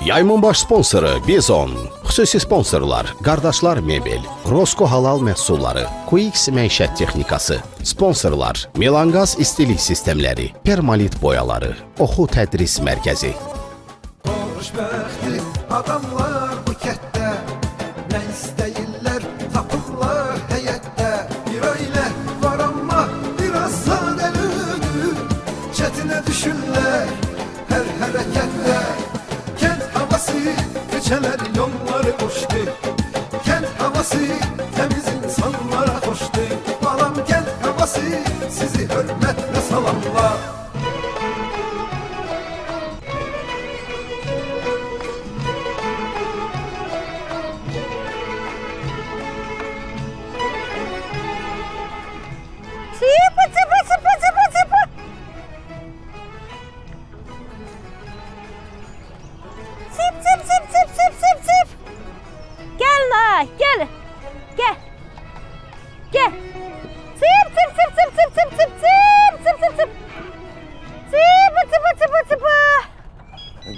Yayımın baş sponsoru Bizon. Xüsusi sponsorlar Qardaşlar Mebel, Rosko Halal Məhsulları, QX Məişət Texnikası. Sponsorlar Melanqaz İstilik Sistemləri, Permalit Boyaları, Oxu Tədris Mərkəzi. Xoşbəxtli adamlar bu kətdə, nə istəyirlər tapırlar həyətdə. Bir ailə var amma biraz sadəlövdür, çətinə düşürlər hər hərəkətdə. Kənd havası, köçələr yolları boşdur, kənd havası təmiz insanlara xoşdur. Balam kənd havası sizi hörmətlə salamlar. Gel la, gel. Gel. Gel. Zıp zıp zıp zıp zıp zıp zıp zıp zıp zıp zıp. Zıp zıp zıp zıp.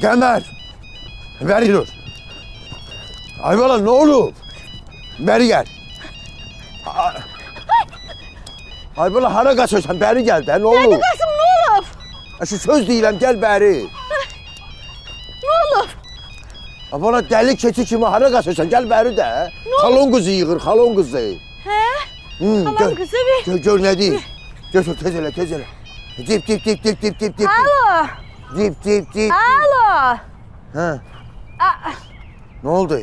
Gəmər, bəri dur. Ayvala, nə olub? Bəri gəl. Ayvala, hara qaçırsan? Bəri gəl də, nə olub? Hadi Qasım, ne olub? Şu söz deyirəm, gəl bəri. Ne olub? Ayvala, dəli keçi kimi hara qaçırsan? Gəl bəri də. Xalon qızı yığır, xalon qızı. Hə? Xalam qızı bir. Gör nə deyir? Gör, tez elə, tez elə. Dip, dip, dip, dip, dip, dip, dip. Alo. Dip, dip, dip. Alo. Hə, nə oldu?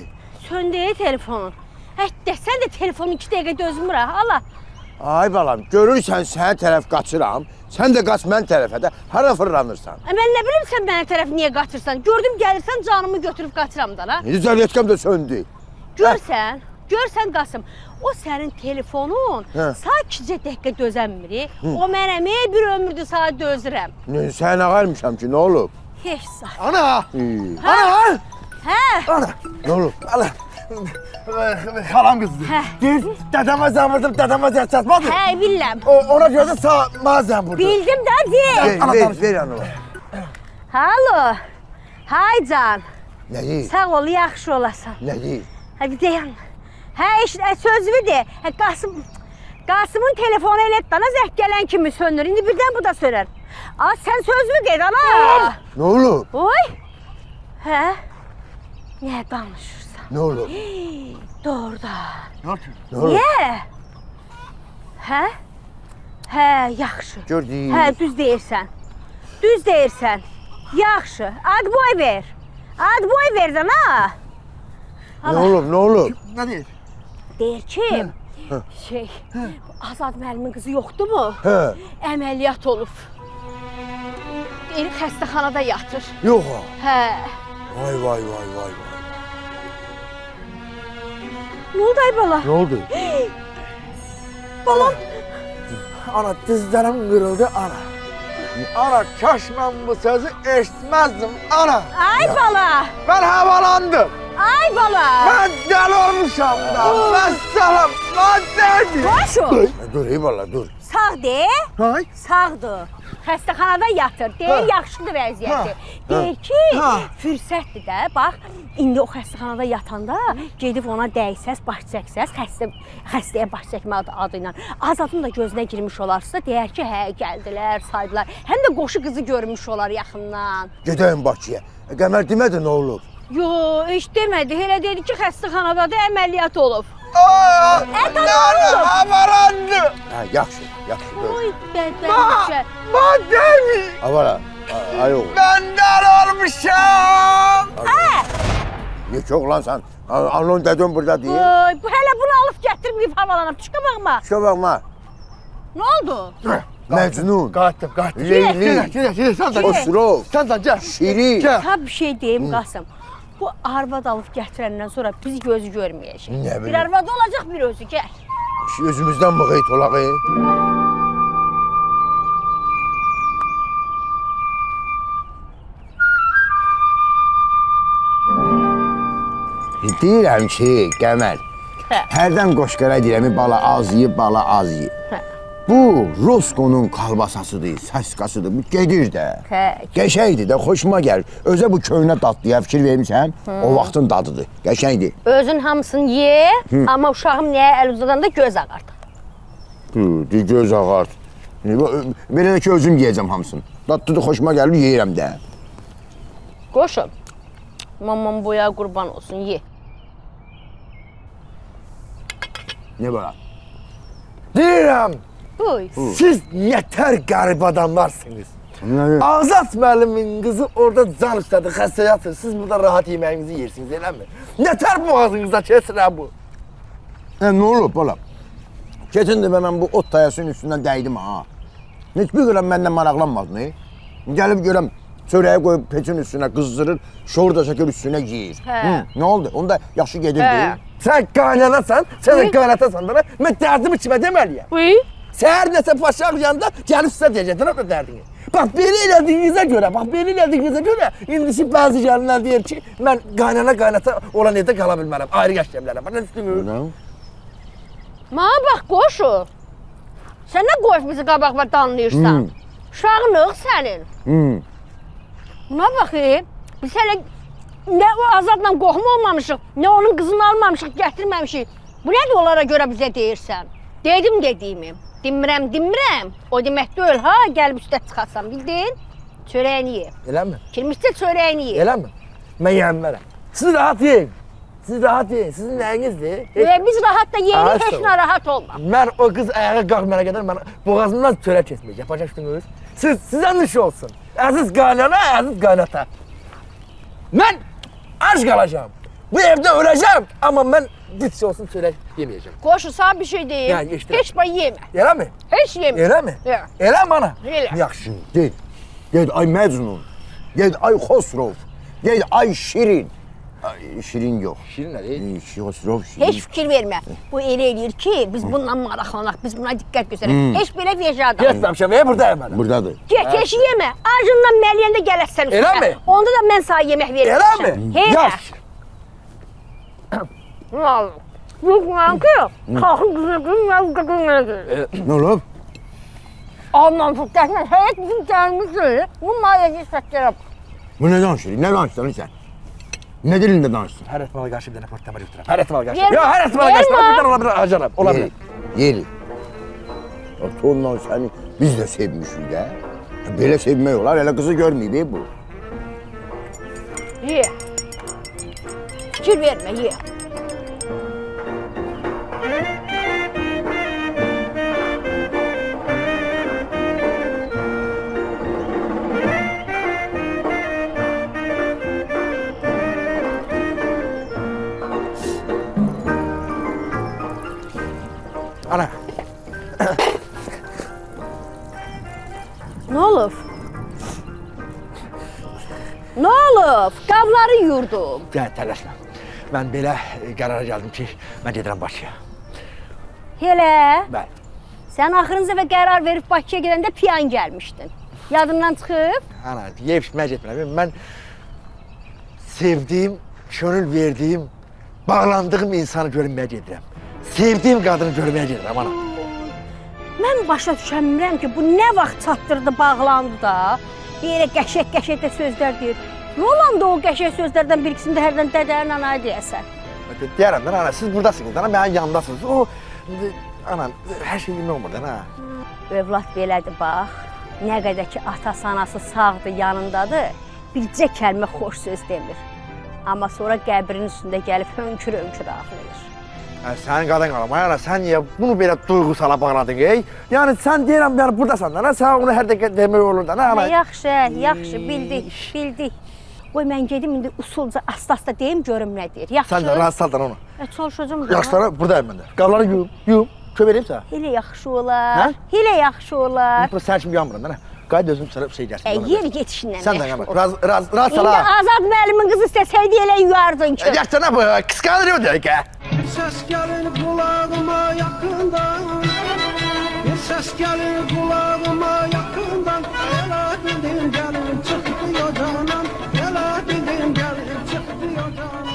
Söndü telefonun. Hətta sən də telefonu 2 dəqiqə dözmür ha. Allah. Ay balam, görürsən sənə tərəf qaçıram, sən də qaç mən tərəfə də, hara fırlanırsan? Mən nə bilim sən mənə tərəf niyə qaçırsan? Gördüm gəlirsən canımı götürüb qaçıram da la. Zərriyyətkəm də söndü. Görsən Qasım, o sənin telefonun sakitcə dəqiqə dözənmir. O mənə bir ömürdür sana dözürəm. Sən ağarmışam ki, nə olub? Heç saat. Ana! Ana! Hə? Ana! Nə olub? Ana! Xalam qızdır. Deyir, dədəmə zən vurdum, dədəmə zən çatmadı. Hə, biləm. Ona görə də sağ zən vurdu. Bildim də deyil. Ver anıma. Halo. Hay can. Nə deyir? Sağ ol, yaxşı olasan. Nə deyir? Hadi dayan. Hə, sözümü de. Qasımın telefonu elə dana zəh gələn kimi sönür. İndi birdən bu da sönər. Sən sözümü de ana. Nə olub? Oy. Hə? Niyə danışırsan? Nə olub? Doğrudan. Nə oldu? Nə olub? Niyə? Hə? Hə, yaxşı. Gör deyir. Hə, düz deyirsən. Düz deyirsən. Yaxşı. Ad boy ver. Ad boy verdən ha. Nə olub, nə olub? Nə deyir? Deyir ki, Azad müəllimin qızı yoxdur mu? Hə. Əməliyyat olub. Deyir, xəstəxanada yatır. Yox ha. Hə. Vay, vay, vay, vay. Nə oldu ay bala? Nə oldu? Balam. Ana, dizlərim qırıldı, ana. Ana, kaş mən bu sözü eşitməzdim, ana. Ay bala. Mən havalandım. Ay bala. Mən dəli olmuşam da. Mən salam, mən dəli. Başo. Dur, eyvallah, dur. Sağ de. Hay? Sağdır. Xəstəxanada yatır. Deyir, yaxşıdır vəziyyəti. Deyir ki, fürsətdir də. Bax, indi o xəstəxanada yatanda gedib ona dəysəz, baş çəksəz, xəstəyə baş çəkmə adı ilə. Azadın da gözünə girmiş olarsınızda, deyər ki, hə, gəldilər, saydılar. Həm də qoşu qızı görmüş olar yaxından. Gedəyim Bakıya. Qəmər demədi nə olub? Yo, heç demədi. Elə dedi ki, xəstəxanada da əməliyyat olub. Nə havalandı. Hə, yaxşı, yaxşı. Oy, bədbəncə. Mən dəli. Avara, ay oğul. Mən dəli olmuşam. Yek oğlansan, anon dədin burada deyil. Oy, hələ bunu alıb gətirməyib havalanıb. Çıqa baxma. Şuna baxma, Nə oldu? Məcnun, Qayıtdım. Leyli, Sən də Osrov, Sən də gəl. Şiri. Sən bir şey deyim Qasım. Bu arvad alıb gətirəndən sonra biz gözü görməyəcək. Nə bilim. Bir arvad olacaq, bir özü gəl. Özümüzdən mıqayt olaq. Deyirəm ki, Qəmər, hərdən qoşqara deyirəm, bala az yiyib, bala az yiyib. Bu Roscoe'nun kalbasasıdır, saskasıdır. Bu gedir də. Qəşəngdir də, xoşuma gəlir. Özə bu köynə dadlıya fikir vermişəm, o vaxtın dadıdır. Qəşəngdir. Özün hamısını ye, amma uşağım nəyə əl uzadanda göz ağart. Göz ağart. Belə də ki, özüm yeyəcəm hamısını. Dadlıdır, xoşuma gəlir, yeyirəm də. Qoşum, mamam boya qurban olsun, ye. Ne belə? Deyirəm, Buyur. siz nətər qərib adamlarsınız. Azat müəllimin qızı orada can üstədir, xəstə yatır. Siz burada rahat yeməyinizi yersiniz, eləmi? Nətər boğazınızda keçir bu? Nə olub bala? Keçin də mən bu ot tayasının üstündən dəydim ha. Heç bir qram məndən maraqlanmadın. Gəlib görəm, çörəyi qoyub peçin üstünə qızdırır, şor da çəkir üstünə yeyir. Nə oldu? Onda yaxşı gedirdi. Sən qaynanasan, sən də qaynatasan da, mən dərdimi kimə deməliyəm? Buyur. Səhər nəsə paşaq yanında gəlib sizə deyəcəkdir o dərdini. Bax, belə elədiyinizə görə, indisi bəzi gəlinlər deyir ki, mən qaynata olan evdə qala bilmərəm, ayrı yaşaya bilərəm. Nə düşünürəm? Mənə bax, qoşu. Sən nə qoş bizi qabaqla danlayırsan? Uşağınıq sənin. Buna baxayım, biz hələ nə o Azadla qohum olmamışıq, nə onun qızını almamışıq, gətirməmişik. Bu nədir onlara görə bizə deyirsən? Dedim dediyimi. Dinmirəm. O demək deyil, ha, gəlib üstə çıxasan, bildin? Çörəyini ye. Eləmi? Kirmişdə çörəyini ye. Eləmi? Mən yemərəm. Siz rahat yiyin. Sizin nəyinizdir? Biz rahat da yeyirik, Ay, heç sağ ol. narahat olma. Mən o qız ayağa qalxmayana qədər mən boğazımdan çörək kesməyəcəm. Başa düşdünüz? Sizə nuş olsun. Əziz qaynana, əziz qaynata. Mən ac qalacağım. Bu evdə öləcəm, amma mən bitsi olsun çörək yeməyəcəm. Qoşu, sana bir şey deyim. Ya, geçdi. Heç bay yemə. Eləmi? Heç yemə. Eləmi? Ya. Eləmi ana? Elə. Yaxşı. Ged ay Məcnun, ged ay Xosrov, ged ay Şirin. Ay, Şirin yox. Şirin nədir? Xosrov, Şirin. Heç fikir vermə. Bu elə eləyir ki, biz bununla maraqlanaq, biz buna diqqət göstərək. Heç belə vecə adam. Getməmişəm, buradayım mən. Buradadır. Get, heç yemə. Acından məliyəndə gələsən üstünə. Eləmi? Onda da mən sana yemək verəcəm. Eləmi? Heç. Yaxşı. Nə oldu? Yox, mən ki, qalxın qızın nədir? Nə olub? Ondan çox dərsmən, həyat bizim gəlmişdir. Bu maliyyəci səkərəm. Bu nə danışır? Nə danışdın sən? Nə dilində danışdın? Hər ehtimala qarşı bir dənə port dəmir götürəm. Hər ehtimala qarşı. Vermə. Yox, hər ehtimala qarşı Vermə. bir dənə ola bilər acaram. Ola bilər. Yeri. Ondan səni biz də sevmişik də. Belə sevmək olar, elə qızı görməyib bu. Ye. Fikir vermə, ye. Ana. Nə olub? Nə olub? Qabları yurdum. Gəl, tələsmə. Mən belə qərara gəldim ki, mən gedirəm Bakıya. Elə? Bəli. Sən axırıncı dəfə qərar verib Bakıya gedəndə piyan gəlmişdin. Yadından çıxıb? Ana, yeyib içməyə getmirəm. Mən sevdiyim, könül verdiyim, bağlandığım insanı görünməyə gedirəm. Sevdiyim qadını görməyə gedirəm, ana. Mən başa düşəmirəm ki, bu nə vaxt çatdırdı, bağlandı da. Bir yerə qəşək də sözlər deyir. Nə olanda o qəşək sözlərdən bir ikisini də hərdən dədənin anaya deyəsən? Deyərəm də, ana, siz buradasınız, ana, mənim yanımdasınız. O, ana, hər şey bilmək olmur, ana. Övlad belədir, bax. Nə qədər ki, atası, anası sağdır, yanındadır, bircə kəlmə xoş söz demir. Amma sonra qəbrin üstündə gəlib hönkür-hönkür ağlayır. Sənin qadın qalamay, ana, sən niyə bunu belə duygusala bağladın, ey? Yəni, sən deyirəm, yəni, buradasan, ana, sən onu hər dəqiqə demək olur da, ana. Yaxşı, bildik. Qoy, mən gedim, indi usulca, asta-asta deyim, görüm nə deyir. Yaxşı. Sən də rahat saldan onu. Çalışacağım da. Yaxşılara buradayım mən də. Qabları yuyum, köməliyim sənə. Elə yaxşı olar, elə yaxşı olar. Bunu sən kimi yanmıram, ana. Qayıt özüm sənə bir şey gəlsin. Yer yetişindən Sən də məşğul yana, rahat sala. İndi Azad müəllimin qızı istəsəydi elə yuyardın ki. Yaxşına bu, qısqanır o dəqiqə. Ses gelir kulağıma yakından, bir ses gelir kulağıma yakından. Ela bildim gelir çıktı yocanan, ela bildim gelir çıktı yocanan.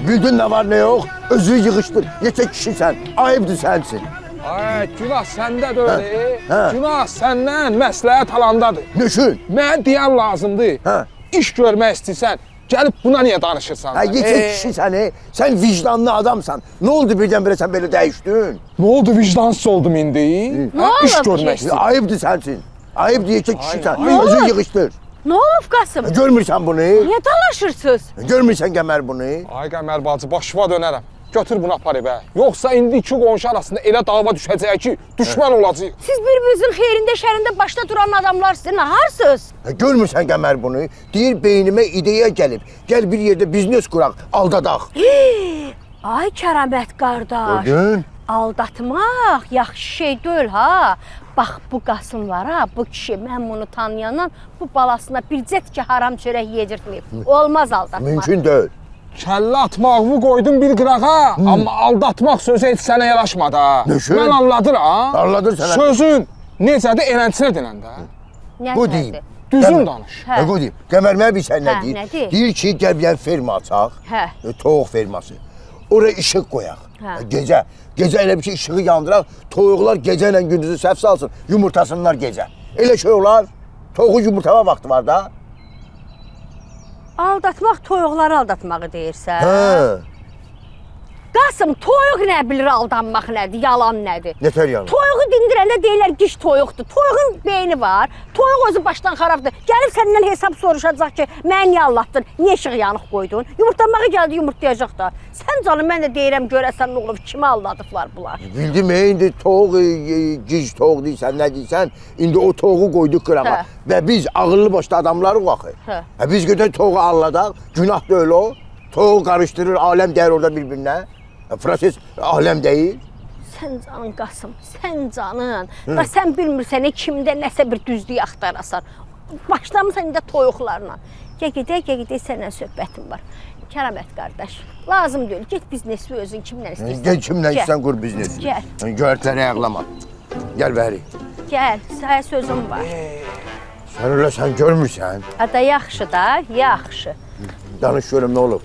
Bildin nə var, nə yox? Özü yığışdır. Neçə kişisən? Ayıbdır sənsin. Ay, günah səndədir öyle. hə. Günah səndən məsləhət alandadır. Düşün. Mən deyəm lazımdır. Hə. İş görmək istəyirsən, gəlib buna niyə danışırsan? Ha yetin kişi seni. Sen vicdanlı adamsan. Ne oldu birdenbire sen böyle değiştin? Nə oldu, vicdansız oldum indi? Nə İş olub görmək ki? istəyirəm. Ayıptı sensin. Ayıp diyecek kişi sen. Ne Özün oldu? yığıştır. Nə olub Qasım? Görmürsen bunu. Niyə dalaşırsınız? Görmürsen Qəmər bunu. Ay Qəmər bacı, başıma dönərəm. Götür bunu apar evə. Yoxsa indi iki qonşu arasında elə dava düşəcək ki, düşmən olacaq. Siz bir-birinizin xeyrində, şərində başda duran adamlarsınız. Naharsınız? Görmürsen Qəmər bunu. Deyir beynime ideya gelip. Gel bir yerde biznes kurak. Aldadaq. Ay Kəramət qardaş. Gördün? Aldatmaq yaxşı şey deyil ha. Bax bu Qasımlara, bu kişi mən bunu tanıyandan bu balasına bircət ki haram çörək yedirtməyib. Olmaz aldatmaq. Mümkün değil. Kəllə atmağımı qoydum bir qırağa, amma aldatmaq sözü heç sənə yaraşmadı ha. Düşün. Mən anladıram. Anladın sən. Sözün necədir, eləncə denəndə. Nə Bu nədir? deyim. Düzün danış. Hə. Ne diyeyim? Qəmər mənə bir sən Hə, nə deyir? nə deyir? Deyir ki gel bir ferma açaq. Hə. Toyuq ferması. Oraya ışık koyaq. Hə. Gecə. Gecə elə bir şey ışığı yandıraq. Toyuqlar gecə ilə gündüzü səhv salsın. Yumurtasınlar gecə. Elə şey olar. Toyuğun yumurtama vaxtı var da. Aldatmaq toyuqları aldatmağı deyirsən. Hə. Qasım, toyuq nə bilir aldanmaq nədir, yalan nədir? Nətər yalan? Toyuğu dindirəndə deyirlər giş toyuqdur. Toyuğun beyni var. Toyuq özü başdan xarabdır. Gəlib səndən hesab soruşacaq ki, mən niyə aldatdın, niyə işığı yanıq qoydun? Yumurtlamağa gəldi, yumurtlayacaq da. Sən canım, mən də deyirəm, görəsən nə olub, kimi aldadıblar bunlar? Bildim indi toyuq, gic toyuq deyirsən, nə deyirsən? İndi o toyuğu qoyduq qırağa. Hə. Və biz ağıllı başlı adamlarıq axı. Hə. Biz götür toyuğu alladaq. Günah da öyle o. Toyuğu karıştırır, aləm deyir orada bir-birinə. Proses aləm deyil. Sən canın Qasım, sən canın. Da sən bilmirsən, kimdə nəsə bir düzlük axtarasan. Başlamısan indi toyuqlarla. Gedək səninlə söhbətim var. Kəramət qardaş, lazım deyil. Get biznesi özün kimlə istəyirsən. Gel kimlə istəyirsən qur biznesi. Gəl. Göyərtləri ayaqlama. Gəl bəri. Gəl, sənə sözüm var. Sən öyle sen görmürsən. Ada yaxşı da, yaxşı. Danış görüm nə olub.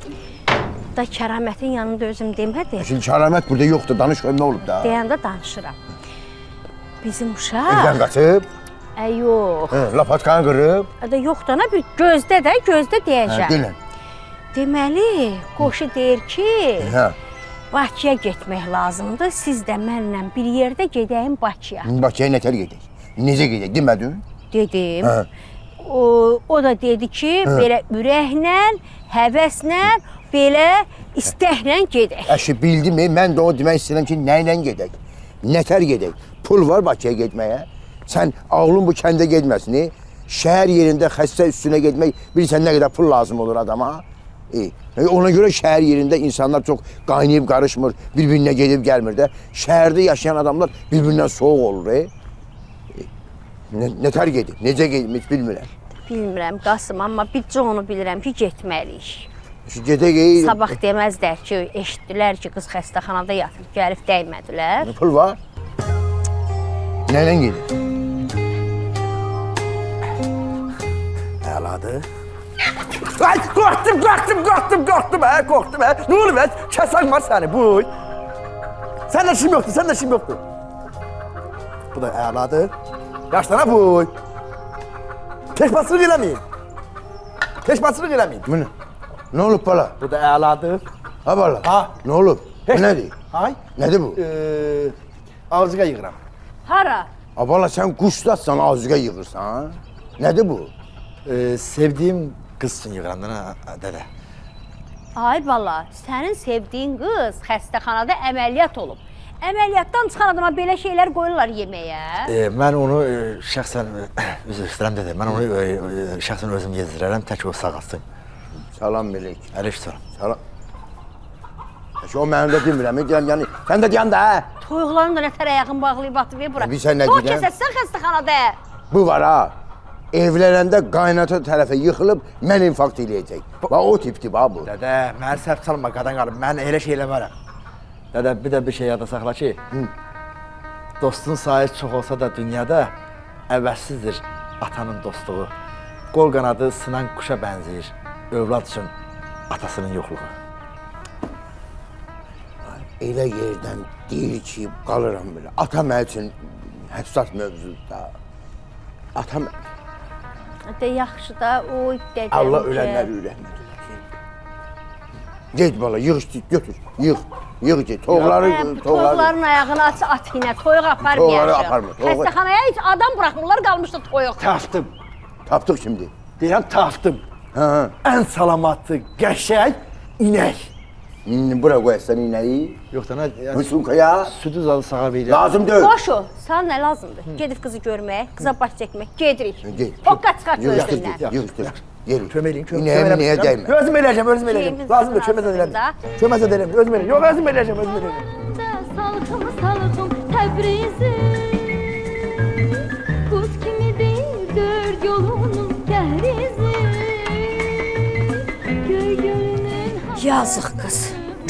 Da Kəramətin yanında özüm demədi. Şimdi kəramət burada yoxdur. Danış görüm nə olub da. Deyəndə danışıram. Bizim uşaq. Evdən qaçıb, Yox. lapatkanı qırıb. Ada yox da bir gözdə də, gözdə deyəcəm. Dönən. Deməli, qoşu deyir ki, Hə. Bakıya getmək lazımdır. Siz də mənlə bir yerdə gedəyim Bakıya. Bakıya nətər gedək? Necə gedək? Demədin? Dedim. Hə. O da dedi ki, belə ürəklə, həvəslə, belə istəklə gedək. Əşi bildim, mən də onu demək istəyirəm ki, nə ilə gedək? Nətər gedək? Pul var Bakıya getməyə. Sən ağlın bu kəndə getməsin. Şəhər yerində xəstə üstünə getmək, bilirsən nə qədər pul lazım olur adama. Ona görə şəhər yerində insanlar çox qaynayıb qarışmır, bir-birinə gedib gəlmir də. Şəhərdə yaşayan adamlar bir-birindən soğuk olur. Nətər gedib, necə gedib heç bilmirəm. Bilmirəm Qasım, amma bircə onu bilirəm ki, getməliyik. Gedək, Sabah deməzlər ki, eşitdilər ki, qız xəstəxanada yatır, gəlib dəymədilər. pul var. Nə ilə gedib? Əladır. Ay, qorxdum, qorxdum, hə. Nə olub, hə? Kəsən var səni, buy. Səndə işim yoxdur, Bu da əladır. Yaşlana buy. Peşmaçılıq eləməyin. Bu nə? Nə olub bala? Bu da əladır. Ha bala? Ha. Nə olub? Bu nədir? Ay, Nədir bu? ağzıqa yığıram. Hara? Ha bala sən quşlatsan azıqa yığırsan. Nədir bu? Sevdiyim qız üçün yığıram da, dədə. Ay bala, sənin sevdiyin qız xəstəxanada əməliyyat olub. Əməliyyatdan çıxan adama belə şeylər qoyurlar yeməyə. Mən onu şəxsən, üzr istəyirəm dədə, mən onu şəxsən özüm yedirirəm, tək o sağ qalsın. Salam melek. Əleyhissalam. Salam. O mənim də demirəm, deyirəm yəni, sən də deyən də hə? Toyuqların da nətər ayağını bağlayıb atıb bura. Bir sən nə Toy deyirəm? kəsəsən xəstəxanada. Bu var ha. Evlənəndə qaynata tərəfə yıxılıb mən infarkt eləyəcək. Bax o tipdir bax bu. Dədə, mənə səhv salma, qadan qalıb, mən elə şey eləmərəm. Dədə, bir də bir şey yada saxla ki, dostun sayı çox olsa da dünyada əvəzsizdir atanın dostluğu. Qol qanadı sınan quşa bənzəyir, övlad üçün atasının yoxluğu. elə yerdən deyir ki, qalıram belə. Ata mənim üçün həssas mövzudur da. Atam De yaxşı da o dedəm Allah ki- ölənləri ürəyinə eləsin. Get bala, yığ, götür, yığ. Yığ get, toğları. Toyuqların ayağını at yine, toyuq aparmayacaq. Toyuqları aparma, toyuq- Xəstəxanaya heç adam buraxmırlar, qalmışdı toyuq. Tapdım. Tapdıq şimdi. Deyirəm tapdım. Hə. Ən salamatlı, qəşəng inək. Bura qoyarsan inəyi. Yox da nə, yəni Hüsumkaya. südü zalı sağa verir. Lazım deyil. Boş o, sana nə lazımdır? Gedib qızı görmək, qıza baş çəkmək, gedirik. Get. Hoqqa çıxart Yığ, özündən. get, yığışdır. Yeri. Köməliyim, İnəyin niyə dəymə? Özüm eləyəcəm, özüm eləyəcəm. Keyfimiz Lazımdır, köməz lazımdır edələm. da. Köməz edələm, özüm eləyəcəm. Yox, özüm eləyəcəm, özüm eləyəcəm. Salxım salxım Təbrizi Quz kimidir dörd yolunun dəhrizi Göy gölünün Yazıq qız.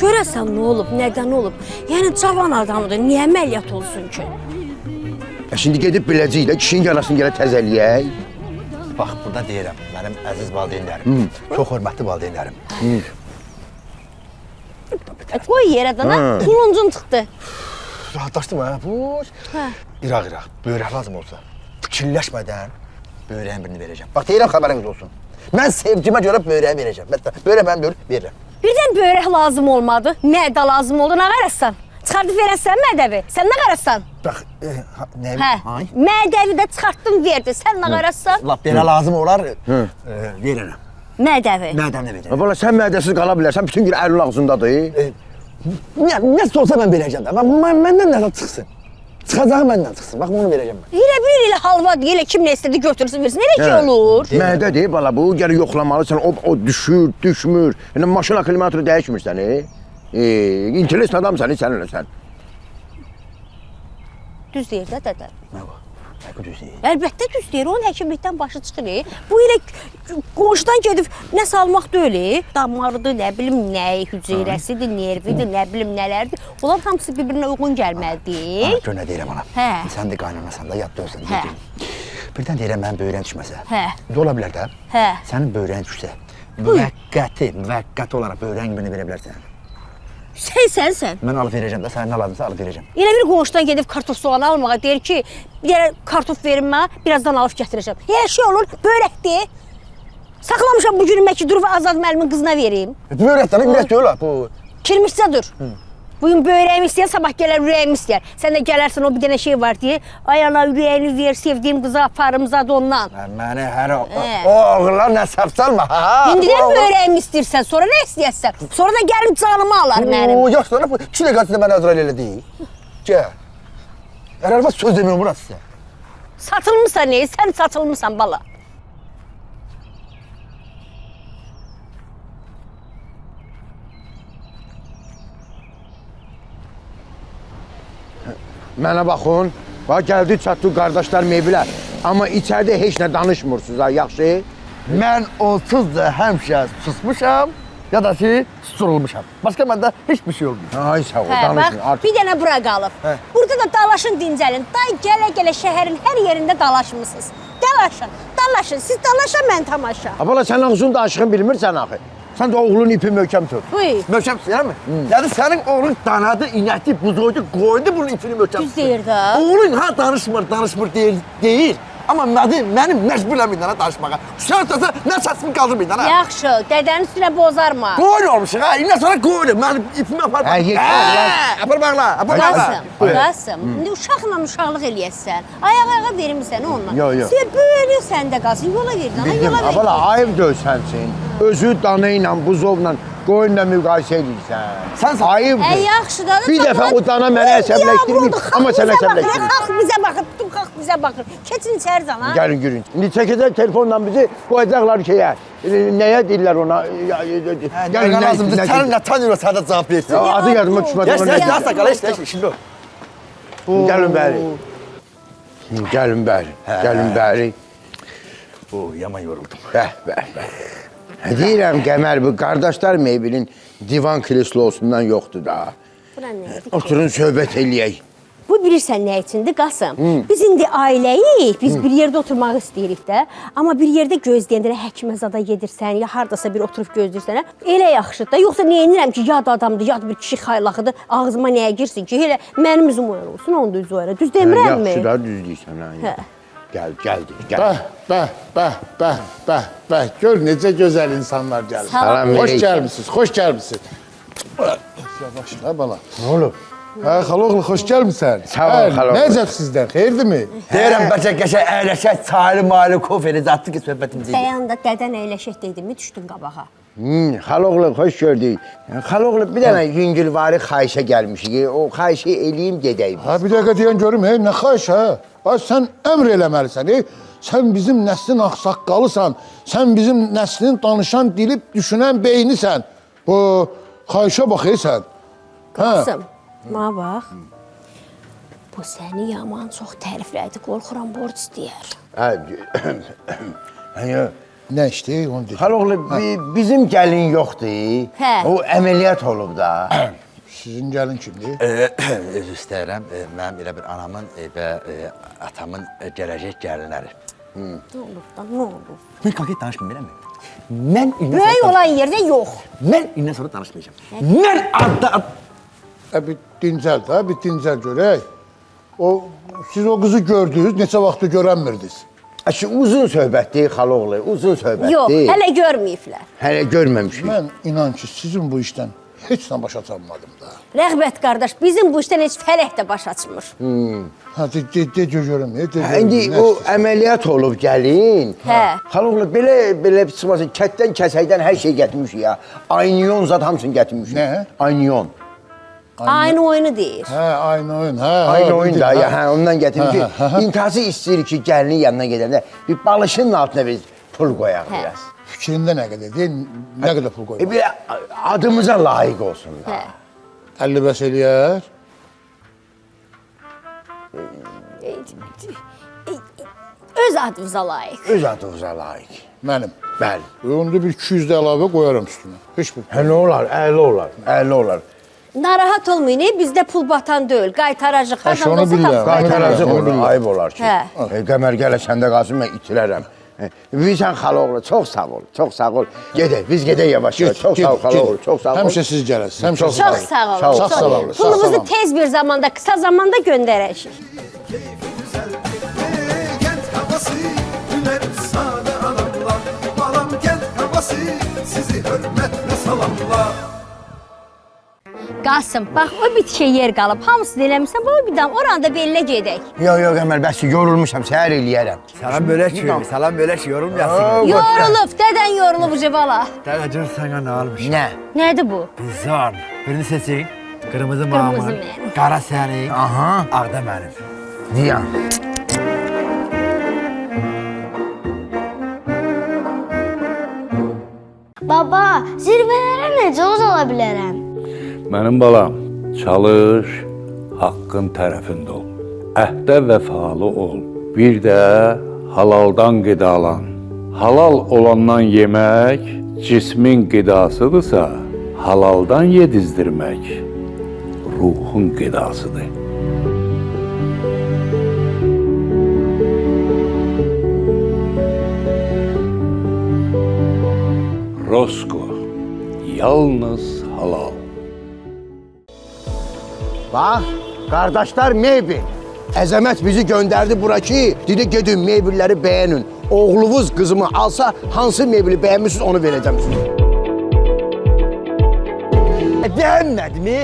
Görəsən nə olub, nədən olub? Yəni cavan adamdır, niyə əməliyyat olsun ki? Şimdi gedib biləcəklə kişinin yarasını gələ təzəliyək. Bax, burada deyirəm, mənim əziz valideynlərim, çox hörmətli valideynlərim. Qoy yerə də, tuluncun çıxdı. Rahatlaşdım ha, bu. İraq, böyrək lazım olsa, fikirləşmədən böyrəyin birini verəcəm. Bax, deyirəm, xəbəriniz olsun. Mən sevgimə görə böyrəyi verəcəm. Böyrək mənim deyil, verirəm. Birdən böyrək lazım olmadı, mədə lazım oldu, nə qarəsən? Çıxardıb verəsən mədəvi, sən nə qarəsən? Bax, nə? Hə, Ay. mədəvi də çıxartdım verdi, sən nə qarəsən? Lap belə lazım olar, verirəm. Mədəvi. Mədəmlə verəcəm. Bala sən mədəsiz qala bilərsən, bütün gün əlin ağzındadır. Nəsə olsa mən verəcəm də. Məndən nəsə çıxsın. Çıxacağı məndən çıxsın. Bax, bunu verəcəm mən. Elə bir elə halvadır, elə kim nə istədi götürsün versin, elə ki olur. Mədədir bala bu, gəl yoxlamalısan, o düşür, düşmür. Yəni maşın aklimatörü dəyişmirsən, İnteres adamsan, sən eləsən. Düz deyir də dədə. Nə var? Nə düz deyir. Əlbəttə düz deyir, onun həkimlikdən başı çıxır. Bu elə qonşudan gedib nə salmaq deyil. Damarıdır, nə bilim nə, hüceyrəsidir, nervidir, nə bilim nələrdir. Onlar hamısı bir-birinə uyğun gəlməlidir. Gör nə deyirəm ana. Hə. Sən də qaynanasan da, yadda olsun. Hə. Birdən deyirəm mənim böyrəyim düşməsə. Hə. Bu da ola bilər də. Hə. Sənin böyrəyin düşsə, müvəqqəti olaraq böyrəyin birini verə bilərsən. Sənsən. Mən alıb verəcəm də, sənin nə lazımsa alıb verəcəm. Elə bir qonşudan gedib kartof soğanı almağa deyir ki, bir yerə kartof verin mənə, birazdan alıb gətirəcəm. Elə şey olur, börəkdir. Saxlamışam bu gün məki durub Azad müəllimin qızına vereyim. Böyrəkdən, ürək deyil ha bu. Kirmişcə dur. Bugün börəyimi istəyər, sabah gələr ürəyimi istəyər. Sən də gələrsən o bir dənə şey var deyə, ay ana ürəyini ver, sevdiyim qıza aparım zad ondan. Məni hər o Hə. oğullar nəsəb salma ha. İndidən börəyimi istəyirsən, sonra nə istəyərsən? Sonra da gəlib canımı alar mənim. Yox, sonra bu 2 dəqiqəsində mən Əzrail elə deyil. Gəl. Ərəbə söz demiyorum burası sizə. Satılmısan ne? Sən satılmısan bala. Mənə baxın, bax gəldi çatdı qardaşlar meyvələr. Amma içəridə heç nə danışmırsınız ha, yaxşı? Mən onsuz da həmişə susmuşam, ya da ki, susturulmuşam. Başqa məndə heç bir şey olmuyor. Ay sağ ol, Hə, danışın bax, artıq. bir dənə bura qalıb. Burada da dalaşın dincəlin. Day gələ-gələ şəhərin hər yerində dalaşmısınız. Dalaşın. Siz dalaşa, mən tamaşa. Abala sən ağzını da aşığın bilmirsən axı. Sən də oğlun ipi möhkəm tut. Buyur. Möhkəm istəyirəm mi? Yəni sənin oğlun danadı, inəkdi, buzoydu, qoydu bunun ipini möhkəm. Düz deyir də. Oğlun ha danışmır deyil. Amma mənim məcburlam indana danışmağa. Uşaq tasa nə səsimi qaldırmayın dana. Yaxşı, dədənin üstünə bozarma. Qoyun olmuşuq ha, indən sonra qoyun. Mənim ipimi apar. Apar bağla. Qasım, indi uşaqla uşaqlıq eləyəsən. Ayağa vermirsən onunla. Yox. Sən böyle səndə qalsın, yola ver dana, Bildim, yola ver. abala ayıbdır sənsin. Özü dana ilə, buzovla, qoyunla müqayisə edirsən. Ayıbdır. Yaxşı da. Bir dəfə o dana mənə əsəbləşdirmir, amma sən əsəbləşdirir. Xalq bizə baxır, bütün xalq bizə baxır. Keçin içəri dana. Gəlin görün. İndi çəkəcək telefonla bizi qoyacaqlar şeyə. Nəyə deyirlər ona? Gəlin lazımdır. Sənin nə tanıyırsan, sən də cavab versin. Adı yadıma düşmədi. Gəl, sakal, işin o. Gəlin bəri. Gəlin bəri. O, yaman yoruldum. Bəh. Deyirəm Qəmər, bu qardaşlar meyvinin divan kreslosundan yoxdur da. Bura nədir? Oturun söhbət eləyək. Bu bilirsən nə üçündür Qasım? Biz indi ailəyik, biz bir yerdə oturmaq istəyirik də. Amma bir yerdə gözləyəndə həkimə zada gedirsən, ya hardasa bir oturub gözləyirsən, elə yaxşıdır da. Yoxsa nə edirəm ki, yad adamdır, yad bir kişi xaylaxıdır, ağzıma nəyə girsin ki, elə mənim üzüm oyar olsun, onun da üzü oyar. Düz demirəmmi? Yaxşı da düz deyirsən ha. Gəldi. Bəh. Gör necə gözəl insanlar gəlir. Salam Xoş vereyim. gəlmisiniz, xoş gəlmisiniz. Yavaş la bala. Nə olub? Hə, xaloğlu, xoş gəlmisən. Sağ ol, xaloğlu. Nə əcəb sizdən, xeyirdirmi? Deyirəm bəlkə qəşəng əyləşək, çaylı malı koferi zatdı ki söhbətimiz idi. Dayanda dədən əyləşək dedimi, düşdün qabağa. Xaloğlu, xoş gördük. Xaloğlu, bir dənə yüngülvari xahişə gəlmişik. O xahişi eləyim gedəyim. Ha, bir dəqiqə deyən görüm, nə xahiş ha? Ha, sən əmr eləməlisən, sən bizim nəslin ağsaqqalısan, sən bizim nəslin danışan, dilib, düşünən beynisən. Bu xahişə bax, sən. Qasım, mənə bax. Bu səni yaman çox təriflədi, qorxuram borc istəyər. Nə işdir, onu deyim. Xaloğlu, bizim gəlin yoxdur. Hə. O əməliyyat olub da. Sizin gəlin kimdir? Üzr istəyirəm, mənim elə bir anamın və atamın gələcək gəlinləri. Nə olub da, nə olub? Mən konkret danışmayım, eləmi? Mən Böyük olan yerdə yox. Mən indən sonra danışmayacağım. Mən adda... Bir dincəl də, bir dincəl görək. Siz o qızı gördünüz, neçə vaxtı görənmirdiniz? Uzun söhbətdir, xaloğlu, uzun söhbətdir. Yox, hələ görməyiblər. Hələ görməmişik. Mən inan ki, sizin bu işdən heç nə başa çalmadım da. Rəğbət qardaş, bizim bu işdən heç fələk də baş açmır. Ha, de görüm, İndi o əməliyyat olub gəlin. Hə. Xaloğlu, belə çıxmasın, kətdən, kəsəkdən hər şey gətirmişik ya. Ayniyon zad hamısını gətirmişik. Nə? Ayniyon. Aynı oyunu deyir. Hə, aynı oyun, hə. Aynı oyun da, ondan gətirmişik. İntihası istəyirik ki, gəlinin yanına gedəndə bir balışının altına biz pul qoyaq biraz. Fikrində nə qədər deyil, nə qədər pul qoymaq? Bir adımıza layiq olsun da. 50 bəs eləyər. Öz adımıza layiq. Öz adımıza layiq. Mənim. Bəli. Onda bir 200 də əlavə qoyaram üstünə. Heç bir. Hə, nə olar? 50 olar. Narahat olmayın, bizdə pul batan deyil, qaytaracaq. Haş, onu bilirəm. Qaytaracaq Onu onu, bilirəm. ayıb olar ki. Hə. Qəmər gələ səndə qalsın, mən itirərəm. Bilirsən xaloğlu, çox sağ ol, çox sağ ol. Gedək, biz gedək yavaş-yavaş. Çox sağ ol xaloğlu, çox sağ ol. Həmişə siz gələsiniz, həmişə Çox sağ olun. Sağ ol, sağ olun. Pulumuzu tez bir zamanda, qısa zamanda göndərəcək. Kent havası, güler sade adamlar. Balam kent havası, sizi hürmetle salamlar. Qasım, bax o bitişə yer qalıb, hamısını eləmirsən, bu bir dam, oranı da belinə gedək. Yox, Qəmər, bəs yorulmuşam, səhər eləyərəm. Salam bölək, yorulmayasın. Yorulub, dədən yorulub uca bala. Dədəcür sənə nə almış? Nə? Nədir bu? Bizar. Birini seçin. Qırmızı Qırmızı mamın, mənim. qara sənin, Aha. ağda mənim. Diyan. Baba, zirvələrə necə uzala bilərəm? Mənim balam, çalış, haqqın tərəfində ol. Əhdə vəfalı ol. Bir də halaldan qidalan. Halal olandan yemək cismin qidasıdırsa, halaldan yedizdirmək ruhun qidasıdır. Rosko, yalnız halal. Bax, qardaşlar mebel. Əzəmət bizi göndərdi bura ki, dedi gedin mebelləri bəyənin. Oğlunuz qızımı alsa, hansı mebeli bəyənmişsiniz onu verəcəm sizə. Bəyənmədimi?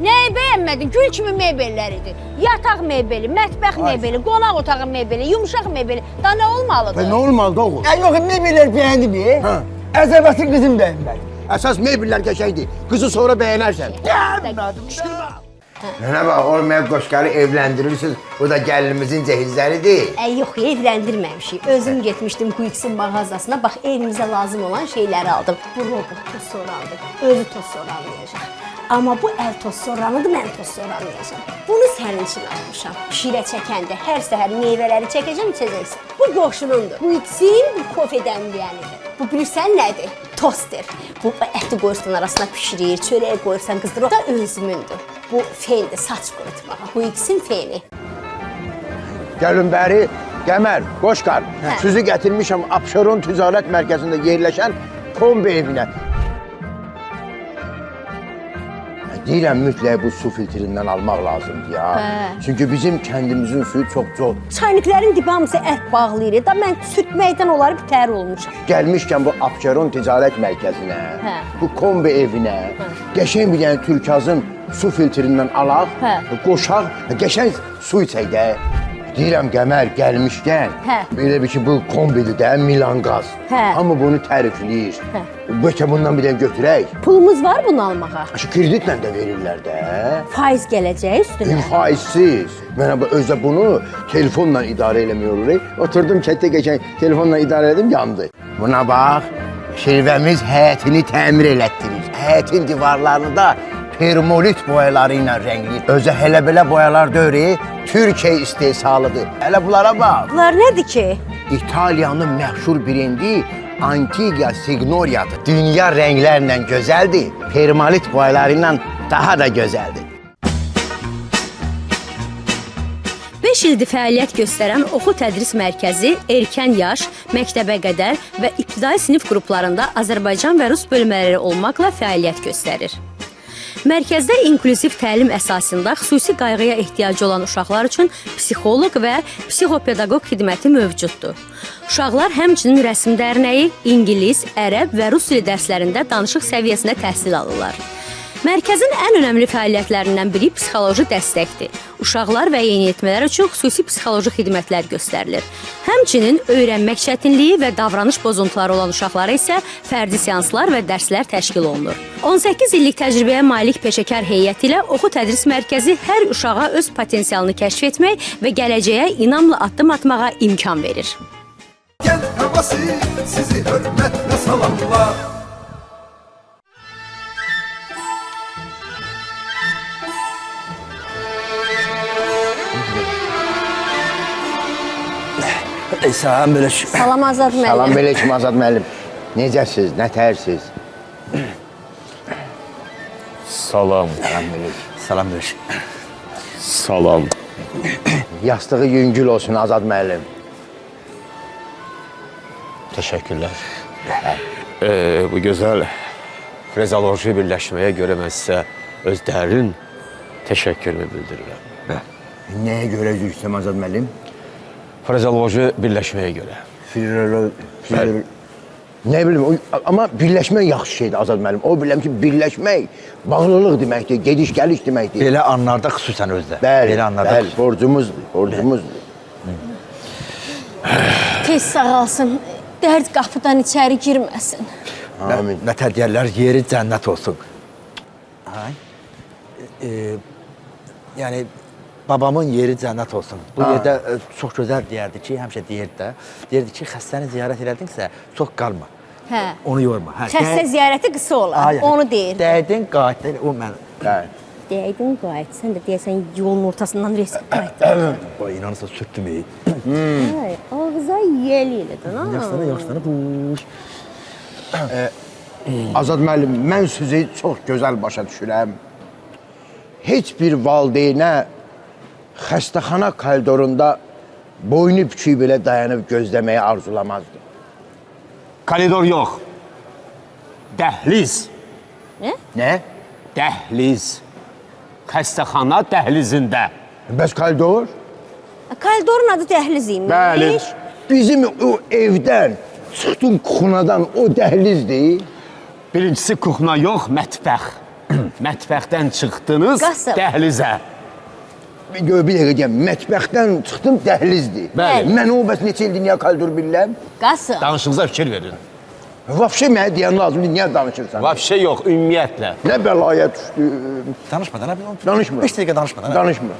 Nəyi bəyənmədin? Gül kimi mebelləridir. Yataq mebeli, mətbəx mebeli, qonaq otağı mebeli, yumuşaq mebeli. Da nə olmalıdır? Nə olmalıdır oğul? Yox, mebellər bəyəndimi? Əzəbətin qızım bəyənmədi. Əsas mebellər qəşəngdir. Qızı sonra bəyənərsən. Bəyənmədim. Nənə bax, olmayan qoşqarı evləndirirsiniz. Bu da gəlinimizin cehizləridir. Yox, evləndirməmişik. Özüm getmişdim Quix'in mağazasına. Bax, evimizə lazım olan şeyləri aldım. Bu robot toz sorandı. Özü toz soranlayacaq. Amma bu əl toz soranıdır, mən toz soranlayacağam. Bunu sənin üçün almışam. Şirə çəkəndə hər səhər meyvələri çəkəcəm, içəcəksən. Bu qoşunundur. Quix'in bu kofe dəmləyənidir. Bu bilirsən nədir? Toster. Bu əti qoyursan arasına pişirir, çörəyə qoyursan qızdır. O da özümündür. bu feildir, saç qurutmağa. Bu ikisinin feili. Gəlin bəri, Qəmər, Qoşqar. Sizi gətirmişəm Abşeron Ticarət Mərkəzində yerləşən kombi evinə. Deyirəm mütləq bu su filtrindən almaq lazımdır ya. Çünki bizim kəndimizin suyu çox. Çayniklərin dibi hamısı ət bağlayır. Da mən sürtməkdən onları bitər olmuşam. Gəlmişkən bu Abşeron Ticarət Mərkəzinə, bu kombi evinə, qəşəng bir dənə Türkazın su filtrindən alaq, qoşaq, qəşəng su içək də. Deyirəm Qəmər gəlmişkən, belə bir ki bu kombidir də Milanqaz. Hamı bunu tərifləyir. Bəlkə bundan bir dənə götürək. Pulumuz var bunu almağa. Şu kreditlə də verirlər də. Faiz gələcək üstünə. Faizsiz. Mən özə bunu telefonla idarə eləmiyorum. Oturdum kətdə geçən telefonla idarə edim, yandı. Buna bax, şirvəmiz həyətini təmir elətdirir. Həyətin divarlarını da permolit boyaları ilə rəngləyir. Özə hələ belə boyalar deyil, Türkiyə istehsalıdır. Hələ bunlara bax. Bunlar nədir ki? İtaliyanın məşhur brendi Antigua Signoria'dır. Dünya rənglərlə gözəldir, permolit boyaları ilə daha da gözəldir. 5 ildir fəaliyyət göstərən Oxu Tədris Mərkəzi erkən yaş, məktəbə qədər və ibtidai sinif qruplarında Azərbaycan və Rus bölmələri olmaqla fəaliyyət göstərir. Mərkəzdə inklüziv təlim əsasında xüsusi qayğıya ehtiyacı olan uşaqlar üçün psixoloq və psixopedaqoq xidməti mövcuddur. Uşaqlar həmçinin rəsm dərnəyi, ingilis, ərəb və rus dili dərslərində danışıq səviyyəsində təhsil alırlar. Mərkəzin ən önəmli fəaliyyətlərindən biri psixoloji dəstəkdir. Uşaqlar və yeniyetmələr üçün xüsusi psixoloji xidmətlər göstərilir. Həmçinin öyrənmək çətinliyi və davranış pozuntuları olan uşaqlara isə fərdi seanslar və dərslər təşkil olunur. 18 illik təcrübəyə malik peşəkar heyət ilə Oxu Tədris Mərkəzi hər uşağa öz potensialını kəşf etmək və gələcəyə inamla addım atmağa imkan verir. Kənd havası sizi hörmətlə salamlar. Salam belə Salam Azad müəllim. Salam aleyküm Azad müəllim. Necəsiz, nətərsiniz? Salam. Salam belə. Salam. Yastığı yüngül olsun Azad müəllim. Təşəkkürlər. Bu gözəl frezoloji birləşməyə görə mən sizə öz dərin təşəkkürümü bildirirəm. Nəyə görə üzrüksəm Azad müəllim? Frezoloji birləşməyə görə. Ne bileyim ama birleşmek yaxşı şeydir Azad müəllim. O bilirəm ki birleşmek bağlılıq deməkdir, gediş gəliş deməkdir. Belə anlarda xüsusən özdə. Bəli, bəli, borcumuzdur. Tez sağalsın, dərd qapıdan içəri girməsin. Amin. Nətər deyərlər, yeri cənnət olsun. Yəni babamın yeri cənnət olsun. Bu yerdə çox gözəl deyərdi ki, həmişə deyirdi də. Deyirdi ki, xəstəni ziyarət elədinsə, çox qalma. Onu yorma. Xəstə ziyarəti qısa olar, onu deyir. Dəydin, qayıtdın, o mən. Dəydin, qayıt. Sən də deyəsən yolun ortasından resim qayıtdın. İnanırsa sürtdüm. Ağıza yel elədin, ha? Yaxşıdan, duş. Azad müəllim, mən sizi çox gözəl başa düşürəm. Heç bir valideynə xəstəxana koridorunda boynu büküyü belə dayanıb gözləməyi arzulamazdı. Koridor yox. Dəhliz. Nə? Dəhliz. Xəstəxana dəhlizində. Bəs koridor? Koridorun adı dəhliz imiş. Bəli. Bizim o evdən çıxdın kuxunadan o dəhlizdir. Birincisi kuxna yox, mətbəx. Mətbəxdən çıxdınız dəhlizə. Bir dəqiqə deyəm, mətbəxdən çıxdım dəhlizdir. Bəli. Mən o bəs neçə ildir niyə koridor bilirəm? Qasım. Danışınıza fikir verin. Vapşe mənə deyən lazımdır, niyə danışırsan? Vapşe yox, ümumiyyətlə. Nə bəlaya düşdüm. Danışmadan, Danışmır. 5 dəqiqə danışmadan. Danışmır.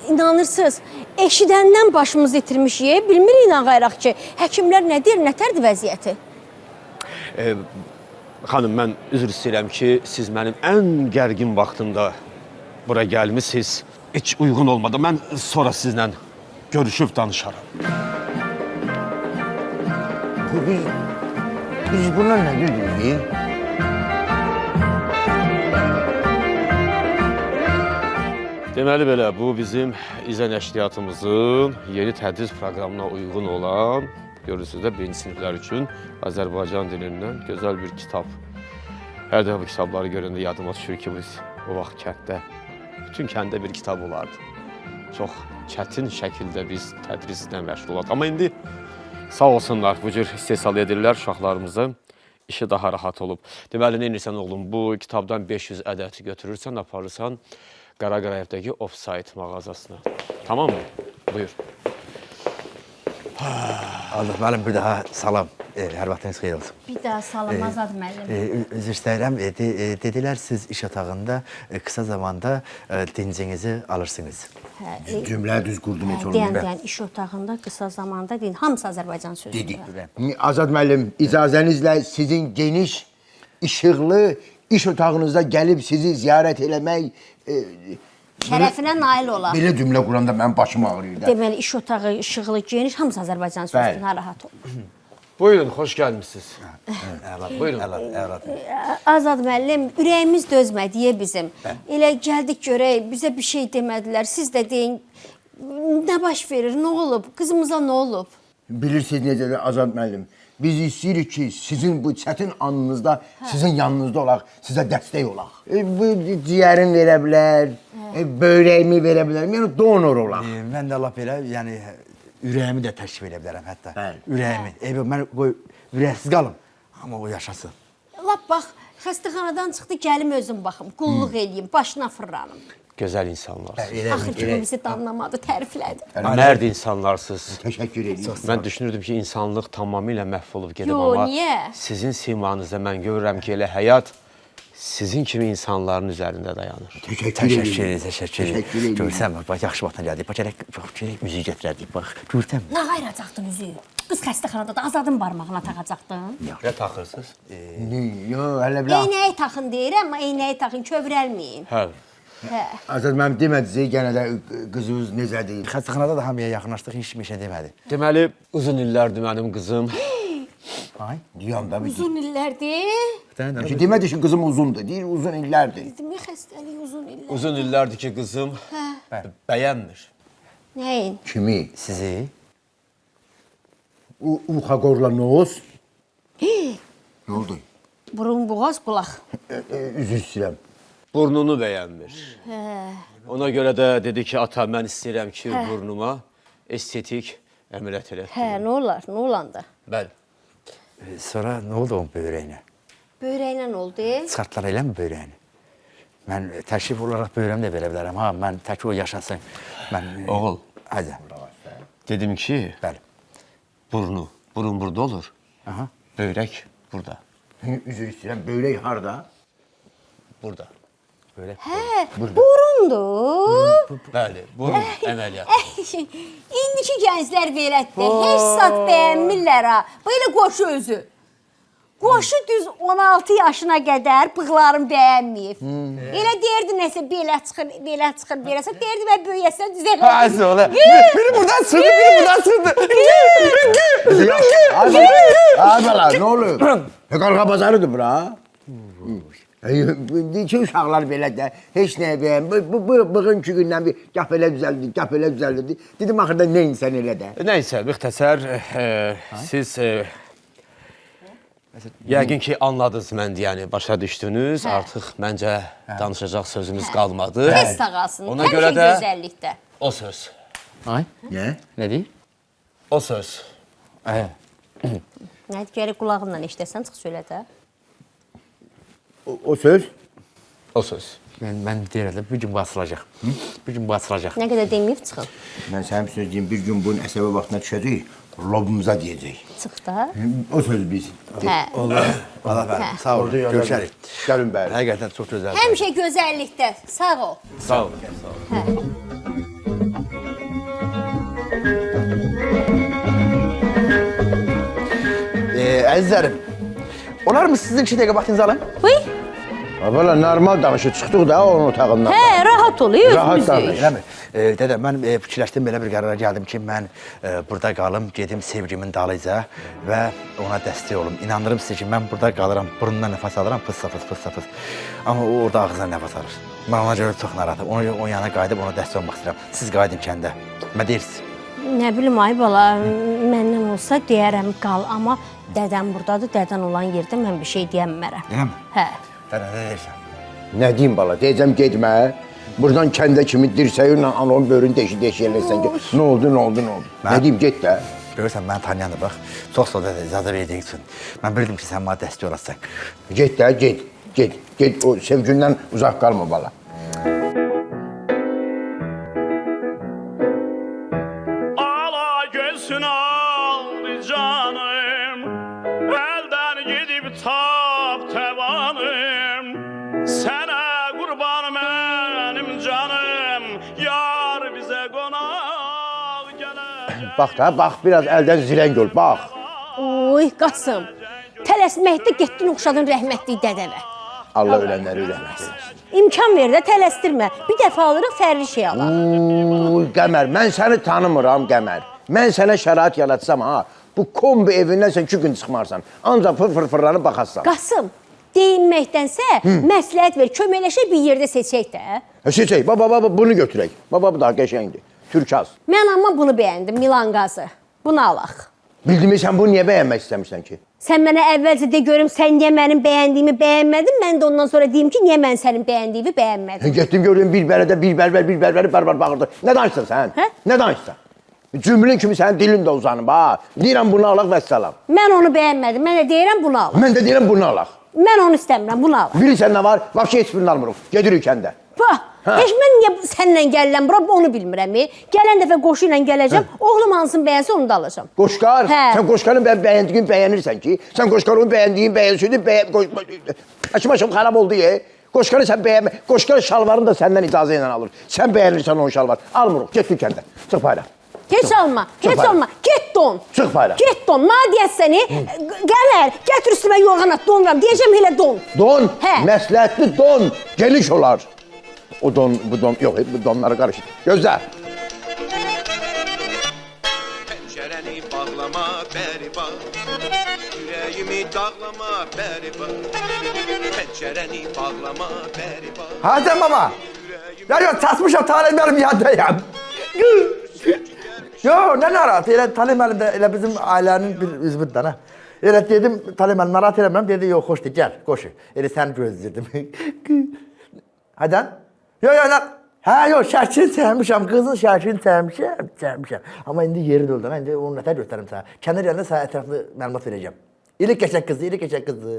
İnanırsınız, eşidəndən başımızı itirmişik, bilmirik inanğayraq ki, həkimlər nə deyir, nətərdir vəziyyəti? Xanım, mən üzr istəyirəm ki, siz mənim ən gərgin vaxtımda bura gəlmişsiniz. Heç uyğun olmadı. Mən sonra sizlə görüşüb danışaram. Biz buna nə dedik? Deməli belə, bu bizim izə nəşriyyatımızın yeni tədris proqramına uyğun olan, görürsünüz də, birinci siniflər üçün Azərbaycan dilindən gözəl bir kitab. Hər dəfə bu kitabları görəndə yadıma düşür ki, biz o vaxt kənddə, bütün kəndə bir kitab olardı. Çox çətin şəkildə biz tədrislə məşğul olaq. Amma indi sağ olsunlar, bu cür istehsal edirlər uşaqlarımızı. İşi daha rahat olub. Deməli, nə edirsən oğlum, bu kitabdan 500 ədəti götürürsən, aparırsan Qaraqarayevdəki Offside mağazasına. Tamam mı? Buyur. Allah müəllim, bir daha salam. Hər vaxtınız xeyir olsun. Bir daha salam Azad müəllim. Üzr istəyirəm. Dedilər siz iş otağında qısa zamanda dincinizi alırsınız. Cümlə düz qurdum heç Deyən, iş otağında qısa zamanda deyin. Hamısı Azərbaycan sözüdür. Azad müəllim, icazənizlə sizin geniş, işıqlı iş otağınızda gəlib sizi ziyarət eləmək Şərəfinə nail olaq. belə cümlə quranda mənim başım ağrıyır da. Deməli, iş otağı işıqlı, geniş, hamısı Azərbaycan sözüdür. Narahat ol. Buyurun, xoş gəlmişsiniz. Buyurun. Azad müəllim, ürəyimiz dözmədi bizim. Elə gəldik görək, bizə bir şey demədilər. Siz də deyin, nə baş verir, nə olub, qızımıza nə olub? Bilirsiniz necədir Azad müəllim? Biz istəyirik ki, sizin bu çətin anınızda sizin yanınızda olaq, sizə dəstək olaq. Bu ciyərin verə bilər, börəyimi verə bilər, yəni donor olaq. Mən də lap elə, yəni ürəyimi də təşkil edə bilərəm hətta. Ürəyimi. Mən qoy ürəksiz qalım, amma o yaşasın. Lap bax, xəstəxanadan çıxdı, gəlim özüm baxım, qulluq eləyim, başına fırlanım. Gözəl insanlarsınız. Axır ki, bizi danlamadı, təriflədi. Mərd insanlarsınız. Təşəkkür edirəm. Mən düşünürdüm ki, insanlıq tamamilə məhv olub gedib, Yo, amma niyə? sizin simanızda mən görürəm ki, elə həyat sizin kimi insanların üzərində dayanır. Təşəkkür edirəm. Görsən, bax, yaxşı vaxtdan gəldik. Bax, gərək müziği gətirərdik, bax, görsən. Nə qayıracaqdın üzü? Qız xəstəxanada da Azadın barmağına taxacaqdın. Nə taxırsınız? Yox, hələ bir... Eynəyi taxın deyirəm, amma eynəyi taxın, kövrəlməyin. Hə. Azad mənim demədiniz, yenə də qızınız necədir? Xəstəxanada da hamıya yaxınlaşdıq, heç bir şey demədi. Deməli, uzun illərdir mənim qızım. Ay, deyəm də bir. Uzun illərdir. Demədi ki, qızım uzundur, deyir uzun illərdir. Demək xəstəlik uzun illər. Uzun illərdir ki, qızım bəyənmir. Nəyin? Kimi? Sizi? Uxaqorla noz. Nə oldu? Burun, boğaz, qulaq. Üzr istəyirəm. Burnunu bəyənmir. Ona görə də dedi ki, ata, mən istəyirəm ki, burnuma estetik əməliyyat elətdirim. Hə, nə olar, nə olanda? Bəli. Sonra nə oldu onun böyrəyinə? Böyrəyinə nə oldu? Çıxartdılar eləmi böyrəyini? Mən təşrif olaraq böyrəmi də verə bilərəm, ha, mən tək o yaşasın. Oğul, Hadi. dedim ki, Bəli. burun burada olur, böyrək burada. Üzr istəyirəm, böyrək harda? Burada. Hə, burundur. Bəli, burun əməliyyat. İndiki gənclər belədir, heç zat bəyənmirlər ha. Belə qoşu özü. Qoşu düz 16 yaşına qədər bığlarım bəyənməyib. Elə deyirdi nəsə belə çıxır, beləsə deyirdi mən böyüyəsən düzələr. Həzə ola. Biri buradan sırdı, biri buradan sırdı. Ay bala, nə olur? Qarğa bazarıdır bura. İki uşaqlar belə də, heç nəyə bəyən, bugünkü gündən bir gəp elə düzəldi, Dedim, axırda nə insan elə də? Nəysə, müxtəsər, siz yəqin ki, anladınız mən deyəni, başa düşdünüz. Artıq məncə danışacaq sözümüz qalmadı. Tez sağalsın, Ona görə həmişə də gözəllikdə. o söz. Ay, Nə? nə deyir? O söz. Nə gərək qulağımla eşidəsən, çıx söylə də. O söz? O söz. Mən deyirəm, bir gün bu açılacaq. Bir gün bu açılacaq. Nə qədər deməyib çıxın. Mən sənin söyləyəcəyim, bir gün bunun əsəbə vaxtına düşəcək, lobumuza deyəcək. Çıx da. O söz biz. Hə. Allah bəli, sağ ol, görüşərik. Gəlin bəri. Həqiqətən çox gözəl. Həmişə gözəllikdə. Sağ ol. Sağ olun. Əzizlərim, olar mı sizin 2 dəqiqə vaxtınızı alın? Buyur. Valla normal danışır, çıxdıq da onun otağından. Hə, rahat rahat ol, özümüzük. Eləmi? Dədə, mən fikirləşdim, belə bir qərara gəldim ki, mən burada qalım, gedim sevgimin dalıyca və ona dəstək olum. İnanırım sizə ki, mən burada qalıram, burnundan nəfəs alıram, fıs. Amma o orada ağzından nəfəs alır. Mən ona görə çox narahatım. Ona görə onun yanına qayıdıb ona dəstək olmaq istəyirəm. Siz qayıdın kəndə. Nə deyirsiniz? Nə bilim, ay bala, məndən olsa deyərəm qal, amma dədəm buradadır, dədən olan yerdə mən bir şey deyəmmərəm. Eləmi? Hə. Dədə, nə deyirsən? Nə deyim bala, deyəcəm getmə. Buradan kəndə kimi dirsəyinlə anonun böyrünü deşik eləsən ki, nə oldu? Nə deyim, get də. Görürsən, məni tanıyandır, bax. Çox sağ ol, dədə, icazə verdiyin üçün. Mən bildim ki, sən mənə dəstək olasan. Get də, get. O sevgindən uzaq qalma bala. Ala gözünü aldı canım, elden gidip tap tevanım. Sənə qurban mənim canım, yar bizə qonaq gələr. Bax da, bax, biraz əldən zirəng ol, bax. Oy, Qasım, tələsməkdə getdin oxşadın rəhmətlik dədəvə. Allah ölənləri rəhmət eləsin. İmkan ver də, tələsdirmə. Bir dəfə alırıq, fərli şey alaq. Uy, Qəmər, mən səni tanımıram, Qəmər. Mən sənə şərait yaratsam, ha, bu kombi evindən sən 2 gün çıxmarsan. Ancaq fırlanıb baxarsan. Qasım, deyinməkdənsə, məsləhət ver, köməkləşək bir yerdə seçək də. Seçək, baba, bunu götürək. Baba, bu daha qəşəngdir. Türkaz. Mən amma bunu bəyəndim, Milan qazı. Bunu alaq. Bildimi, sən bunu niyə bəyənmək istəmirsən ki? Sən mənə əvvəlcə de görüm, sən niyə mənim bəyəndiyimi bəyənmədin, mən də ondan sonra deyim ki, niyə mən sənin bəyəndiyimi bəyənmədim. Getdim gördüm bir bərbəri barbar bağırdı. Nə danışsan sən? Hə? Nə danışsan? Cümlün kimi sənin dilin də uzanıb, ha. Deyirəm bunu alaq və səlam. Mən onu bəyənmədim, mən də deyirəm bunu alaq. Mən də deyirəm bunu alaq. Mən onu istəmirəm, bunu alaq. Bilirsən nə var? Vapşe heç birini almırıq. Gedirik kəndə. Heç mən niyə səninlə gəlirəm bura, onu bilmirəm. Gələn dəfə qoşu ilə gələcəm, oğlum hansını bəyənsə onu da alacam. Qoşqar? Sən Qoşqarın bəyəndiyin bəyənirsən ki, sən Qoşqarın bəyəndiyin bəyənsəydin, Açım xarab oldu ye. Qoşqarı sən bəyənmə, Qoşqar şalvarını da səndən icazə ilə alır. Sən bəyənirsən onun şalvar, almırıq, get kəndə, çıx bayra. Heç alma, get don. Çıx bayra. Get don, ma deyəs səni, Qəmər, gətir üstümə yorğan at, donuram, deyəcəm elə don. Don, Hə. məsləhətli don, geniş olar. O don, bu don, yox, bu donları qarışdır. Gözlə. Pəncərəni bağlama, bəri bax. Ürəyimi dağlama, bəri bax. Pəncərəni bağlama, bəri bax. Hadi mama. Ya çatmışam, Talib mənim yadayam. Yo, nə narahat, elə Talib mənim də elə bizim ailənin bir üzvüdür ha. Elə dedim, Talib mənim narahat eləmirəm, dedi, yox, xoşdur, gəl, qoşu. Elə səni gözləyirdim. Hadan? Yox, şərkini çəkmişəm, qızın şərkini çəkmişəm. Amma indi yeri doldu, indi onu nətər göstərim sənə. Kənar yerində sənə ətraflı məlumat verəcəm. İli qəşək qızı,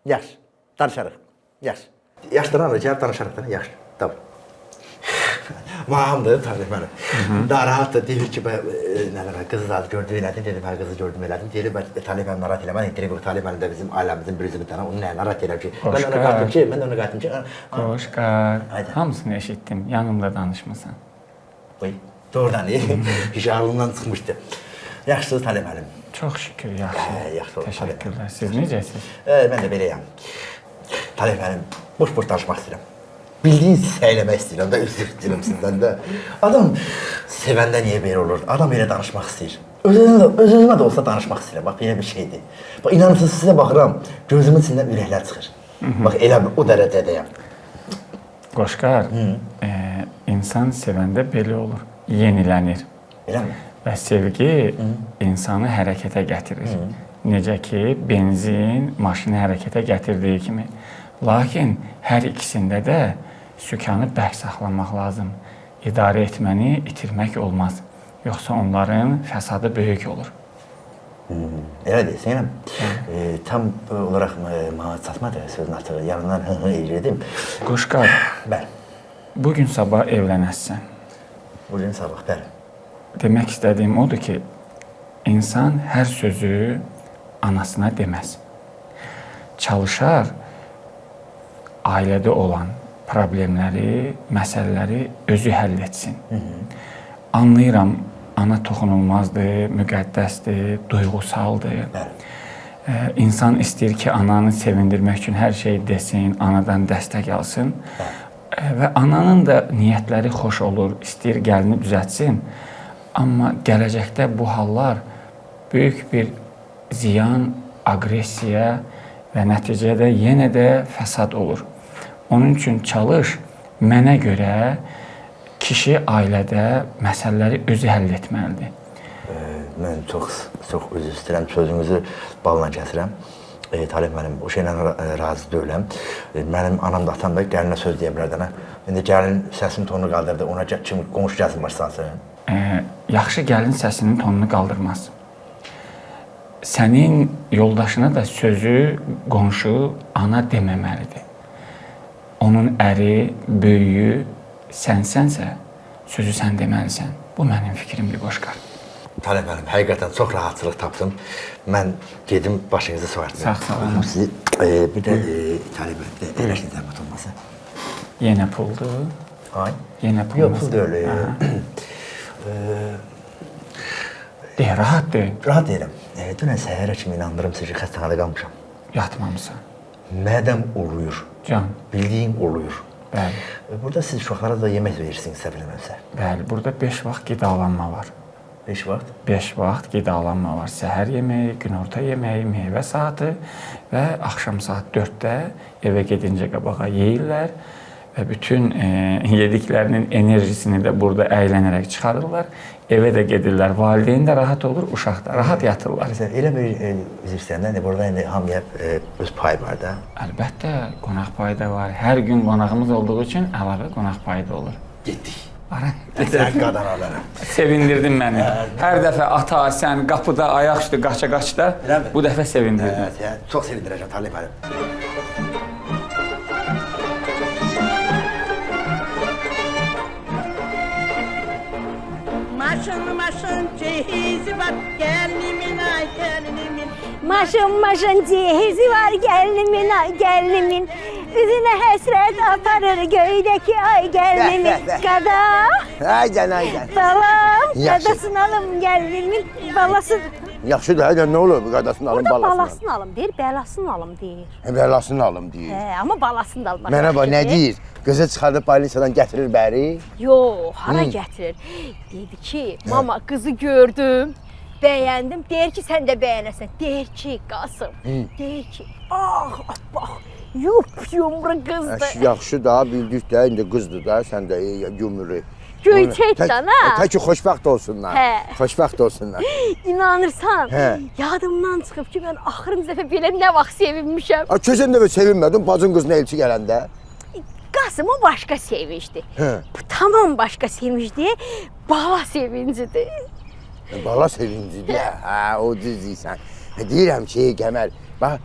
Yaxşı, danışarıq, yaxşı. Yaşdıran da gəlib danışarıq da, yaxşı, tamam. Mahamdır, Talib mənim. Daha rahatdır, deyir ki, qızı zadı gördüm elədim, dedim, hə qızı gördüm elədim. Deyir, Talib mənim narahat eləmən, deyir, Talib mənim də bizim ailəmizin bir üzvü dana, onu nə narahat eləm ki, mən ona qayıtdım ki, Qoşqar, hamısını eşitdim, yanımda danışmasan. Doğrudan, iş ağlımdan çıxmışdı. Yaxşısınız Talib mənim. Çox şükür, yaxşı. Təşəkkürlər. Siz necəsiniz? Mən də beləyəm. Talib mənim, boş-boş danışmaq istəyirəm. Bildiyin səyləmək istəyirəm də, üzr istəyirəm sizdən də. Adam sevəndə niyə belə olur? Adam elə danışmaq istəyir. Öz-özümə də olsa danışmaq istəyirəm. Bax, belə bir şeydir. Bax, inanırsınız, sizə baxıram, gözümün içindən ürəklər çıxır. Bax, elə o dərəcədəyəm. Qoşqar, insan sevəndə belə olur, yenilənir. Eləmi? Və sevgi insanı hərəkətə gətirir. Necə ki, benzin maşını hərəkətə gətirdiyi kimi. Lakin hər ikisində də sükanı bərk saxlamaq lazım. İdarə etməni itirmək olmaz. Yoxsa onların fəsadı böyük olur. Elə deyilsən, tam olaraq mənə çatmadı sözün artığı. Yanından edirdim. Qoşqar, bugün sabah evlənəsən. Bugün sabah, bəli. Demək istədiyim odur ki, insan hər sözü anasına deməz. Çalışar, ailədə olan problemləri, məsələləri özü həll etsin. Anlayıram, ana toxunulmazdır, müqəddəsdir, duyğusaldır. İnsan istəyir ki, ananı sevindirmək üçün hər şeyi desin, anadan dəstək alsın. Və ananın da niyyətləri xoş olur, istəyir gəlini düzəltsin. Amma gələcəkdə bu hallar böyük bir ziyan, aqressiya və nəticədə yenə də fəsad olur. Onun üçün çalış, mənə görə kişi ailədə məsələləri özü həll etməlidir. Mən çox üzr istəyirəm, sözünüzü balla kəsirəm. Talib mənim o şeylə razı deyiləm. Mənim anam da atam da gəlinə söz deyə bilər dənə. İndi gəlin səsinin tonunu qaldırdı, ona kimi qonşu gəlsin başlansın. Yaxşı gəlin səsinin tonunu qaldırmaz. Sənin yoldaşına da sözü qonşu ana deməməlidir. Onun əri, böyüyü sənsənsə, sözü sən deməlisən. Bu mənim fikrimdir, Qoşqar. Talib mənim, həqiqətən çox rahatçılıq tapdım. Mən gedim başınızı soğartmayım. Sağ olun. Sizi, bir də Talib mənim, bir də eləşin zəhmət olmasa. Yenə puldur. Ay? Yenə pul. Yox, pul deyil. Rahat deyil. Rahat deyiləm. Dünən səhərə kimi inandırım sizi ki, xəstəxanada qalmışam. Yatmamısan. Mədəm oluyur. Can. Bildiyin oluyur. Bəli. Burada siz uşaqlara da yemək verirsiniz, səbirləməmsə. Bəli, burada 5 vaxt qidalanma var. 5 vaxt? 5 vaxt qidalanma var. Səhər yeməyi, günorta yeməyi, meyvə saatı və axşam saat 4-də evə gedincə qabağa yeyirlər və bütün yediklərinin enerjisini də burada əylənərək çıxarırlar. Evə də gedirlər, valideyn də rahat olur, uşaq da rahat yatırlar. Məsələn, elə bir üzr istəyəndə, burada indi hamıya öz payı var da. Əlbəttə, qonaq payı da var. Hər gün qonağımız olduğu üçün əlavə qonaq payı da olur. Getdik. Sən qadan alaram. Sevindirdin məni. Hər dəfə ata, sən qapıda, ayaq üstü, qaça-qaçda bu dəfə sevindirdin. Çox sevindirəcəm, Talib mənim. Maşın cehizi var gəlinimin ay gəlinimin. Maşın cehizi var gəlinimin ay gəlinimin. Üzünə həsrət aparır göydəki ay gəlinimin. Qada. Aycan. Balam, Yaxşı. qadasını alım gəlinimin. Balası. Yaxşı da, nə olur bu qadasını alım, Burada balasını alım. balasını alım deyir, bəlasını alım deyir. Bəlasını alım deyir. Amma balasını da almaq. Mənə bax, nə deyir? Qızı çıxardıb balinsadan gətirir bəri. Yox, hara gətirir? Dedi ki, mama qızı gördüm, bəyəndim. Deyir ki, sən də bəyənəsən. Deyir ki, Qasım, deyir ki, bax, yumru qızdır. Yaxşı da, bildik də, indi qızdır da, sən də yumru. Göyçəkdən, ha? Təki xoşbəxt olsunlar. Xoşbəxt olsunlar. İnanırsan, yadımdan çıxıb ki, mən axırıncı dəfə belə nə vaxt sevinmişəm. Keçən dəfə sevinmədin, bacın qızına elçi gələndə. Qasım o başqa sevincdir. Bu tamam başqa sevincdir, bala sevincidir. Bala sevincidir, hə, o düz deyirsən. Deyirəm ki, Qəmər, bax,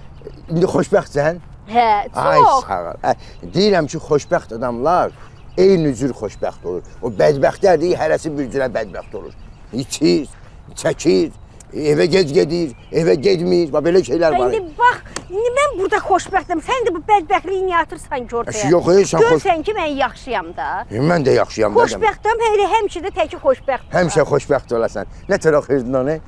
indi xoşbəxtsən? Hə, Ay, çox. sağ ol. Deyirəm ki, xoşbəxt adamlar eyni cür xoşbəxt olur. O bədbəxtlər deyir, hərəsi bir cürə bədbəxt olur. İçir, çəkir, evə gec gedir, evə gedmir, belə şeylər var. İndi bax, indi mən burada xoşbəxtəm, sən də bu bədbəxtliyi niyə atırsan ki ortaya? Yox, sən görsən ki, mən yaxşıyam da. Mən də yaxşıyam da. Xoşbəxtəm, həmişə də təki xoşbəxt. Həmişə xoşbəxt olasan. Nə tər oxuyurdun onu?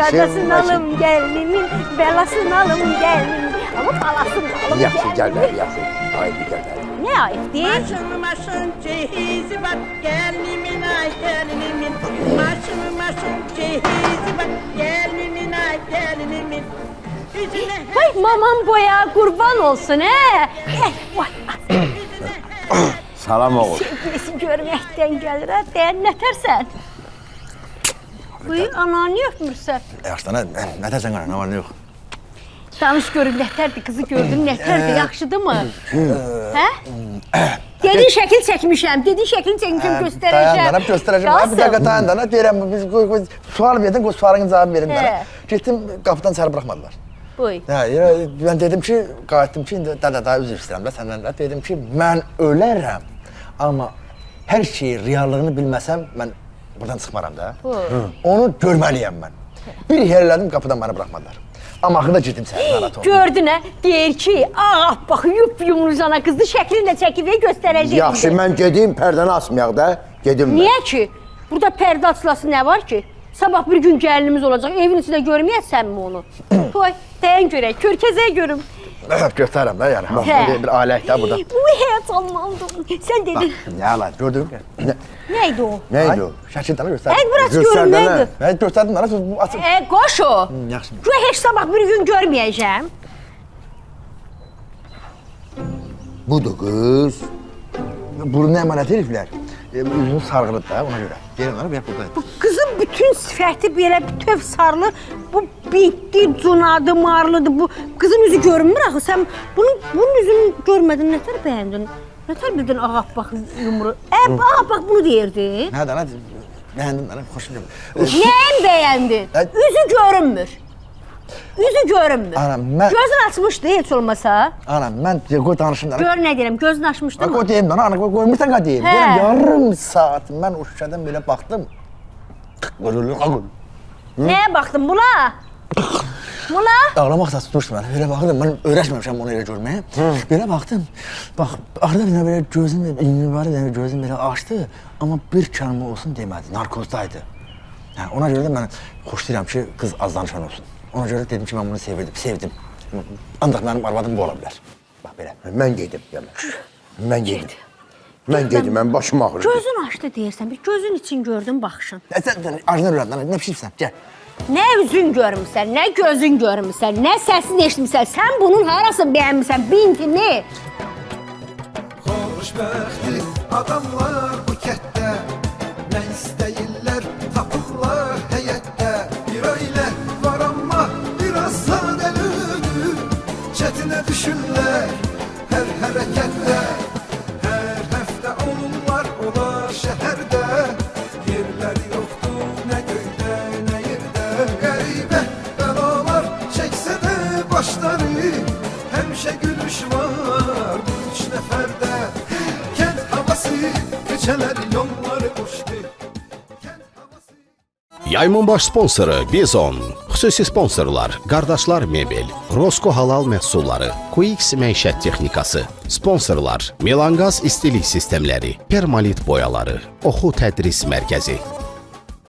Qadasını alım gəlinimin, bəlasını alım gəlinimin. Amma balasını alım gəlinimin. Yaxşı, gəl, yaxşı. Haydi, gəl. Nə ayıbdır? Maşın cehizi var gəlinimin ay gəlinimin. Maşın cehizi var gəlinimin ay gəlinimin. Vay mamam boya qurban olsun, hə? Salam oğul. Sevgilisi görməkdən gəlir, hə? Deyən nətərsən? Buyur, ananı niyə öpmürsən? Yaxşı, nətərsən qana, nə var, nə yox? Danış görün, nətərdir, qızı gördün, nətərdir, yaxşıdır mı? Hə? Dediğin şəkil çəkmişəm, göstərəcəm. Göstərəcəm. Bir dəqiqə dayan da, deyirəm, biz sual verdin, sualın cavabı verin də. Getdim, qapıdan içəri buraxmadılar. Buyur. Mən dedim ki, qayıtdım ki, indi daha üzr istəyirəm də səndən də. Dedim ki, mən ölərəm, amma hər şeyi, reallığını bilməsəm, mən buradan çıxmaram da. Onu görməliyəm mən. Bir yerlədim, qapıdan məni buraxmadılar. Amma axırda girdim sənə, narahat olma. Gördün, hə? Deyir ki, bax, yumrucana qızdı, şəklini də çəkib və göstərəcək. Yaxşı, mən gedim, pərdəni açmayaq da, gedim mən. Niyə ki? Burada pərdə açılası nə var ki? Sabah bir gün gəlinimiz olacaq, evin içində görməyəsənmi onu? Qoy, deyən görək, körkəzəyə görüm. Göstərəm də yəni. Bax, Hə. bir alət də burada. Uy, heyecanlandım. Sen dedin. Nə ala, gördün mü? Neydi o? Neydi o? Şəkildən göstər. Biraz görün, neydi? Mən göstərdim mənə, bu açıq. Qoş o. Yaxşı. Güya heç sabah bir gün görməyəcəm. Budur qız. Burnu əmanət heriflər. Üzünü sarğılıdır da ona görə. Gəlin ona bir burada. Bu qızın bütün sifəti belə bütöv sarılı. Bu bitdi, cunadı, marlıdır. Bu qızın üzü görünmür axı. Sən bunun üzünü görmədin, nətər bəyəndin? Nətər bildin ağappaq yumru? Ağappaq bunu deyirdin. Nədə, nə? Bəyəndim mənə, xoşum gəldi. Nəyin bəyəndin? Üzü görünmür. Üzü görünmür. Anam, mən... Gözün açmışdı heç olmasa. Anam, mən qoy danışım da. Gör nə deyirəm, gözün açmışdı mı? Qoy deyim da, ana, qoymursan qa deyim. Deyirəm, yarım saat mən o şüşədən belə baxdım. Nəyə baxdın buna? Buna? Ağlamaq da tutmuşdu mənə. Belə baxdım, mən öyrəşməmişəm onu elə görməyə. Belə baxdım, bax, arada bir belə gözüm, ünlüləri gözüm belə açdı. Amma bir kəlmə olsun demədi, narkozdaydı. Ona görə də mən xoşlayıram ki, qız az danışan olsun. Ona görə dedim ki, mən bunu sevdim. Ancaq mənim arvadım bu ola bilər. Bax belə. Mən gedim, demək. Mən gedim. Mən gedim, mən başım ağrır. Gözün açdı deyirsən, bir gözün için gördün baxışın. Sən arzudan öyrəndin, nə pişirsən, gəl. Nə üzün görmüsən, nə gözün görmüsən, nə səsin eşitmisən, sən bunun harasını bəyənmirsən, bintini. Xoşbəxtli adamlar bu kətdə, nə istəyirlər tapırlar həyətdə. Bir ailə var amma biraz sadəlövdür, çətinə düşürlər hər hərəkətdə. Hər həftə olurlar olar şəhərdə, yerləri yoxdur nə göydə, nə yerdə. Qəribə bəlalar çəksə də başları, həmişə gülüş var bu üç nəfərdə. Kənd havası, keçələr yolları boşdu. Yayımın baş sponsoru Bizon. Xüsusi sponsorlar Qardaşlar Mebel, Rosko Halal Məhsulları, QX Məişət Texnikası. Sponsorlar Melanqaz İstilik Sistemləri, Permalit Boyaları, Oxu Tədris Mərkəzi.